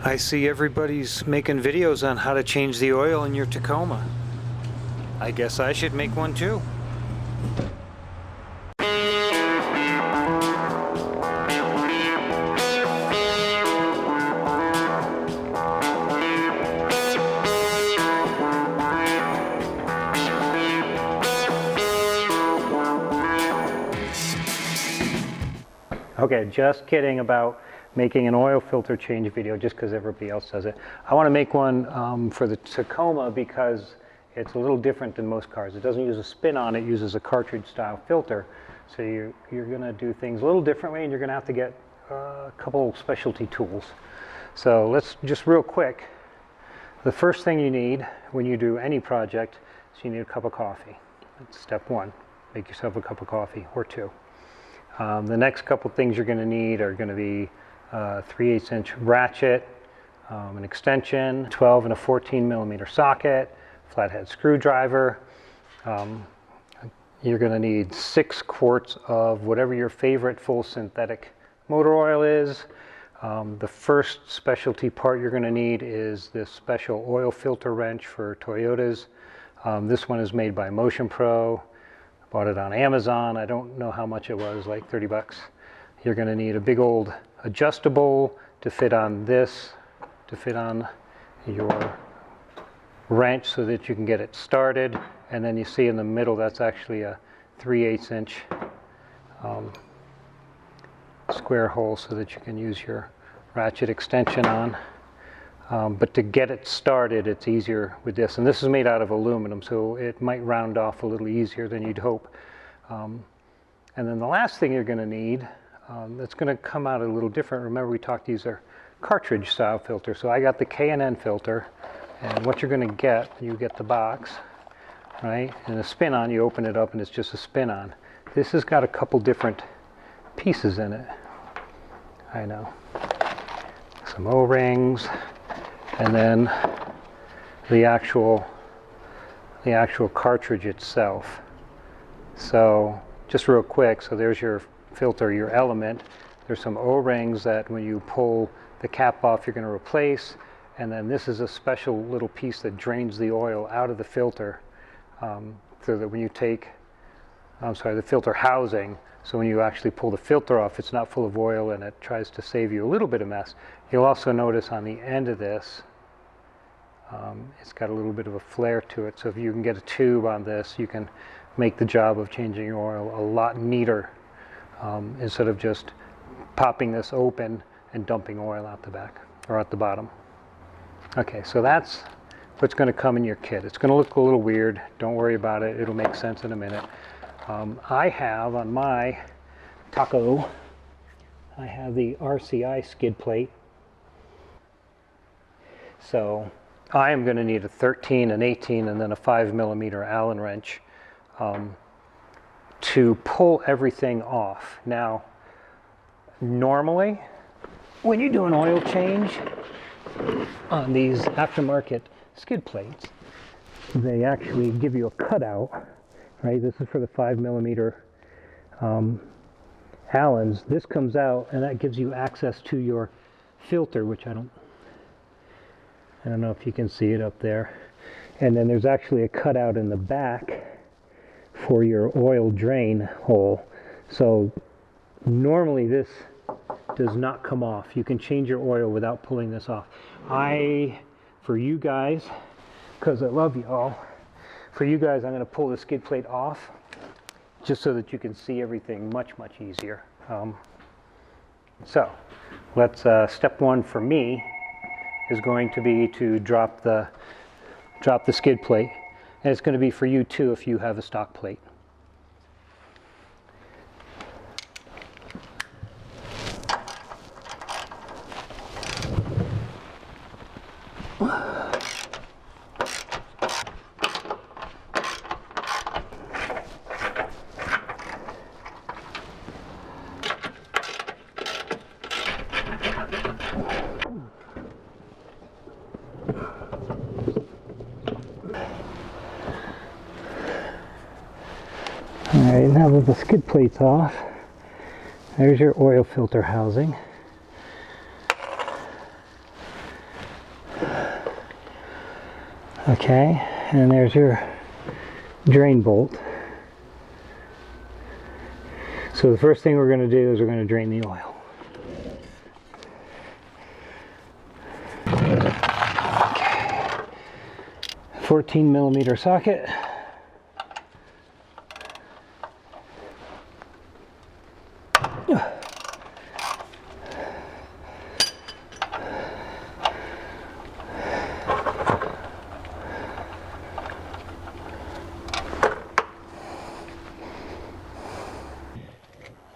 I see everybody's making videos on how to change the oil in your Tacoma. I guess I should make one too. Okay, just kidding about making an oil filter change video just because everybody else does it. I want to make one for the Tacoma because it's a little different than most cars. It doesn't use a spin on, it uses a cartridge style filter. So you're going to do things a little differently, and you're going to have to get a couple specialty tools. So let's just real quick. The first thing you need when you do any project is you need a cup of coffee. That's step one. Make yourself a cup of coffee or two. The next couple things you're going to need are going to be 3/8 inch ratchet, an extension, 12 and a 14 millimeter socket, flathead screwdriver. You're going to need 6 quarts of whatever your favorite full synthetic motor oil is. The first specialty part you're going to need is this special oil filter wrench for Toyotas. This one is made by Motion Pro. Bought it on Amazon. I don't know how much it was, like 30 bucks. You're going to need a big old adjustable to fit on this, to fit on your wrench so that you can get it started. And then you see in the middle, that's actually a 3/8 inch square hole so that you can use your ratchet extension on. But to get it started, it's easier with this. And this is made out of aluminum, so it might round off a little easier than you'd hope. And then the last thing you're going to need, that's going to come out a little different. Remember, we talked, these are cartridge style filters. So I got the K&N filter, and what you're going to get, you get the box, right? And a spin on, you open it up and it's just a spin on. This has got a couple different pieces in it. I know. Some O-rings. And then the actual cartridge itself. So just real quick, so there's your filter, your element. There's some O-rings that when you pull the cap off, you're going to replace. And then this is a special little piece that drains the oil out of the filter, so that when you take, the filter housing, so when you actually pull the filter off, it's not full of oil and it tries to save you a little bit of mess. You'll also notice on the end of this, it's got a little bit of a flare to it. So if you can get a tube on this, you can make the job of changing your oil a lot neater, instead of just popping this open and dumping oil out the back or out the bottom. Okay, so that's what's going to come in your kit. It's going to look a little weird. Don't worry about it. It'll make sense in a minute. I have on my Taco, I have the RCI skid plate. So I am going to need a 13, an 18, and then a 5 millimeter Allen wrench to pull everything off. Now, normally, when you do an oil change on these aftermarket skid plates, they actually give you a cutout, right? This is for the 5 millimeter Allens. This comes out, and that gives you access to your filter, which I don't know if you can see it up there. And then there's actually a cutout in the back for your oil drain hole. So normally this does not come off. You can change your oil without pulling this off. For you guys, because I love you all, for you guys, I'm going to pull the skid plate off just so that you can see everything much easier. So let's, step one for me is going to be to drop the skid plate, and it's going to be for you too if you have a stock plate. Alright, now that the skid plate's off, there's your oil filter housing. Okay, and there's your drain bolt. So the first thing we're going to do is we're going to drain the oil. Okay. 14mm socket.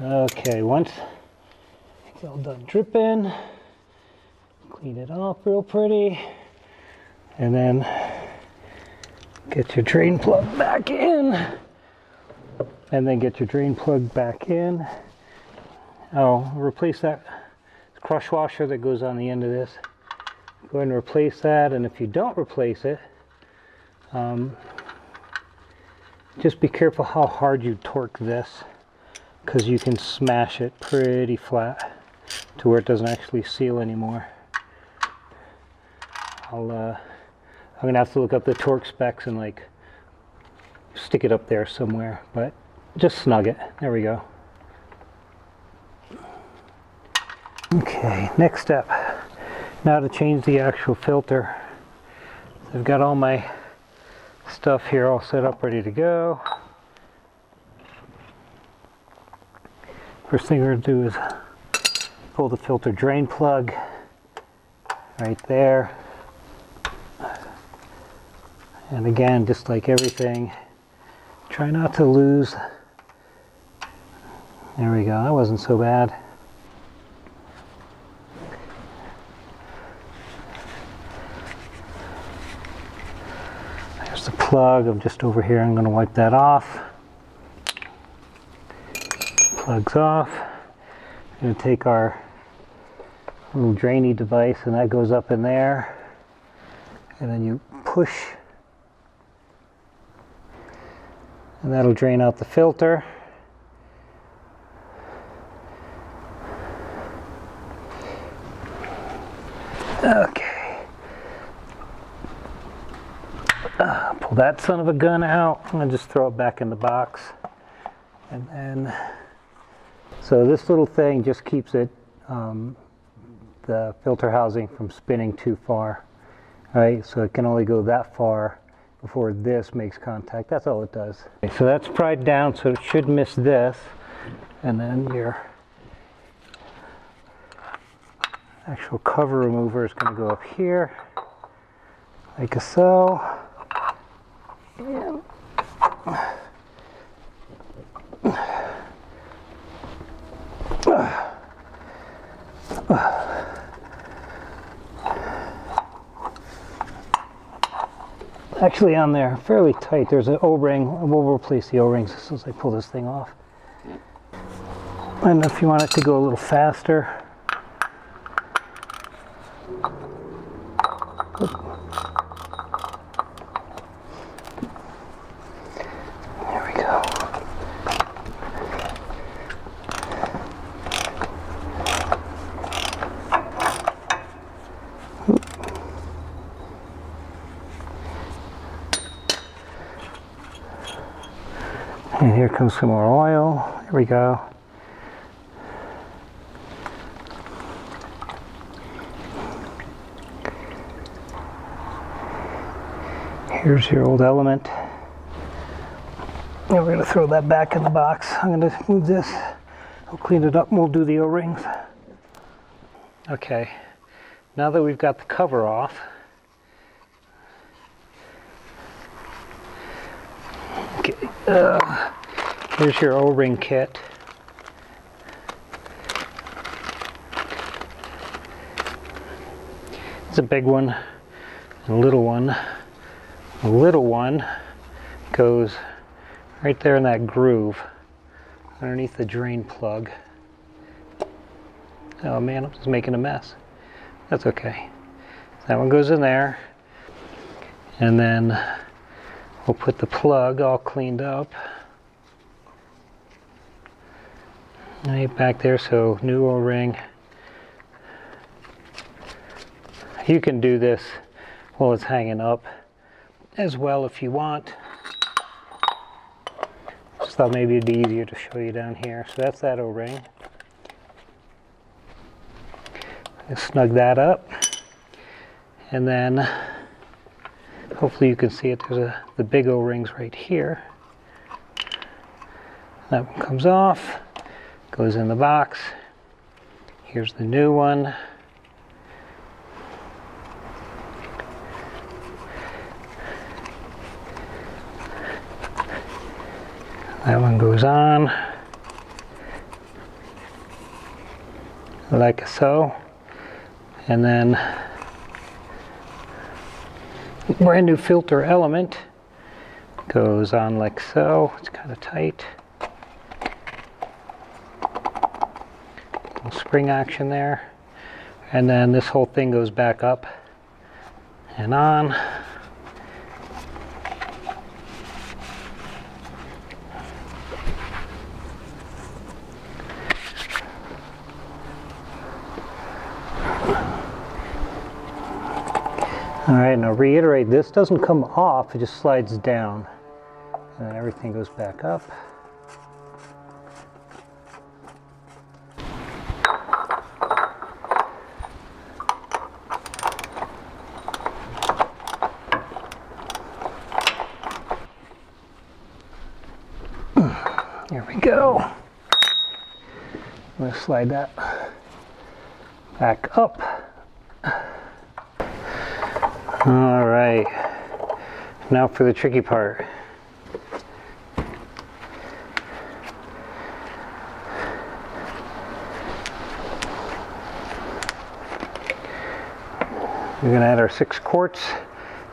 Okay, once it's all done dripping, clean it off real pretty, and then get your drain plug back in, and then get your drain plug back in. I'll replace that crush washer that goes on the end of this. Go ahead and replace that, and if you don't replace it, just be careful how hard you torque this, because you can smash it pretty flat to where it doesn't actually seal anymore. I'm gonna have to look up the torque specs and like stick it up there somewhere, but just snug it. There we go. Okay, next step. Now to change the actual filter. I've got all my stuff here all set up, ready to go. First thing we're going to do is pull the filter drain plug right there. And again, just like everything, try not to lose. There we go, that wasn't so bad. There's the plug. I'm just over here. I'm going to wipe that off. Plug's off. I'm going to take our little drainy device, and that goes up in there, and then you push, and that'll drain out the filter. Okay. Pull that son of a gun out. I'm going to just throw it back in the box, and then so this little thing just keeps it, the filter housing from spinning too far, right? So it can only go that far before this makes contact. That's all it does. Okay, so that's pried down, so it should miss this, and then your actual cover remover is going to go up here, like so. And actually on there, fairly tight, there's an O-ring. We'll replace the O-rings as soon as I pull this thing off. And if you want it to go a little faster, there we go. And here comes some more oil. There we go. Here's your old element. And we're going to throw that back in the box. I'm going to move this. I'll clean it up and we'll do the O-rings. Okay, now that we've got the cover off, okay, here's your O-ring kit. It's a big one and a little one. The little one goes right there in that groove underneath the drain plug. Oh man, I'm just making a mess. That's okay. That one goes in there, and then we'll put the plug all cleaned up right back there. So new O-ring. You can do this while it's hanging up, as well if you want. Just thought maybe it'd be easier to show you down here. So that's that O-ring. Snug that up, and then hopefully you can see it. There's the big O-rings right here. That one comes off, goes in the box. Here's the new one. That one goes on like so. And then brand new filter element goes on like so. It's kind of tight. Little spring action there. And then this whole thing goes back up and on. All right, now reiterate, this doesn't come off, it just slides down. And then everything goes back up. There we go. I'm going to slide that back up. All right, now for the tricky part. We're going to add our 6 quarts.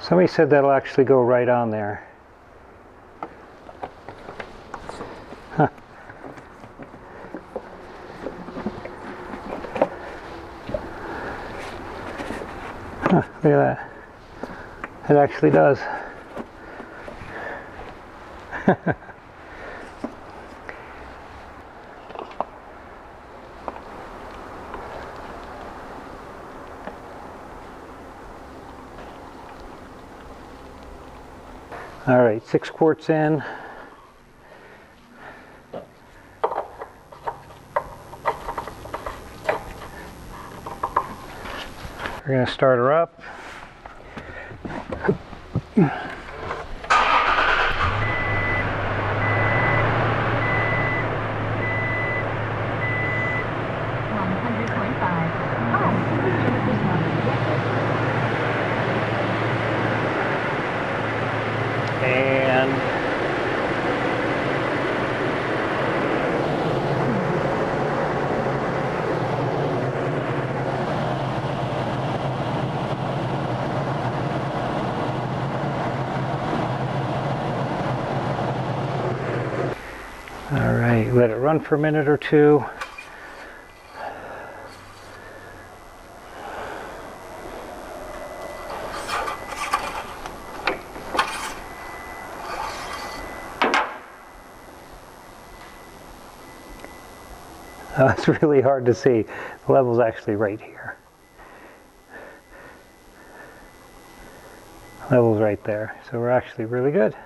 Somebody said that'll actually go right on there. Huh. Huh, look at that. It actually does. All right, 6 quarts in. We're going to start her up. All right, let it run for a minute or two. It's really hard to see. The level's actually right here. Level's right there, so we're actually really good.